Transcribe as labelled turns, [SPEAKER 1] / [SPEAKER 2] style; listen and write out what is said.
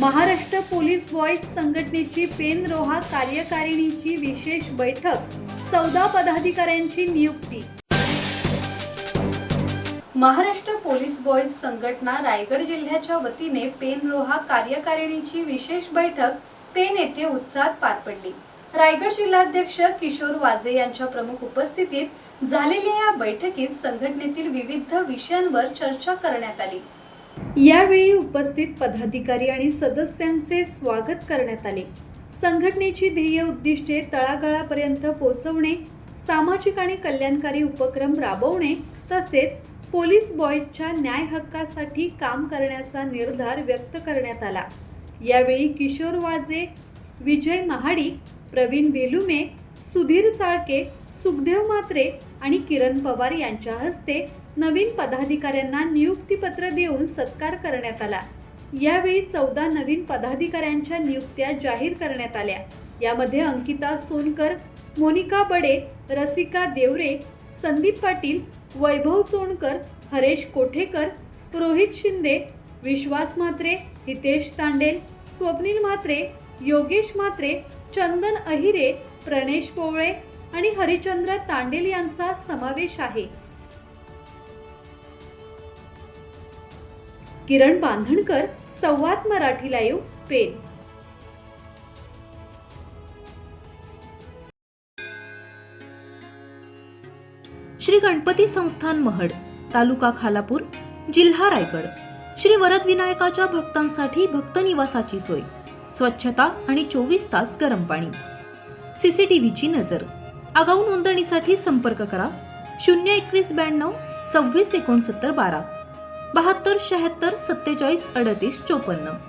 [SPEAKER 1] Maharashtra police boys संघटनेची pen Roha कार्यकारिणीची विशेष बैठक, 14 पदाधिकाऱ्यांची नियुक्ती। महाराष्ट्र पोलीस बॉयज संघटना रायगड जिल्ह्याच्या वतीने पेन रोहा कार्यकारिणीची विशेष बैठक पेन येथे उत्साहात पार पडली। रायगड जिल्हाध्यक्ष किशोर वाजे यांच्या प्रमुख उपस्थितीत झालेल्या या बैठकीत संघटनेतील विविध विषयांवर चर्चा करण्यात आली। यावेळी उपस्थित पदाधिकारी आणि सदस्यांचे स्वागत करण्यात आले। संघटनेची ध्येय उद्दिष्टे तळागाळापर्यंत पोहोचवणे, सामाजिक आणि कल्याणकारी उपक्रम राबवणे तसेच पोलीस बॉयजच्या न्याय हक्कासाठी काम करण्याचा निर्धार व्यक्त करण्यात आला। यावेळी किशोर वाजे, विजय महाडिक, प्रवीण बेलुमे, सुधीर साळके, सुखदेव म्हात्रे आणि किरण पवार यांच्या हस्ते नवीन पदाधिकाऱ्यांना नियुक्तीपत्र देऊन सत्कार करण्यात आला। यावेळी 14 नवीन पदाधिकाऱ्यांच्या नियुक्त्या जाहीर करण्यात आल्या। यामध्ये अंकिता सोनकर, मोनिका बडे, रसिका देवरे, संदीप पाटील, वैभव सोनकर, हरेश कोठेकर, रोहित शिंदे, विश्वास म्हात्रे, हितेश तांडेल, स्वप्नील म्हात्रे, योगेश म्हात्रे, चंदन अहिरे, प्रणेश पोवळे आणि हरिचंद्र तांडेल यांचा समावेश आहे। किरण बांधणकर, संवाद मराठी लाईव्ह, पेन।
[SPEAKER 2] श्री गणपती संस्थान महड, तालुका खालापूर, जिल्हा रायगड। श्री वरद विनायकाच्या भक्तांसाठी भक्त निवासाची सोय, स्वच्छता आणि 24 तास गरम पाणी, सीसीटीव्हीची नजर। आगाऊ नोंदणीसाठी संपर्क करा 021 92 26 69 12 72 76 47 38 54।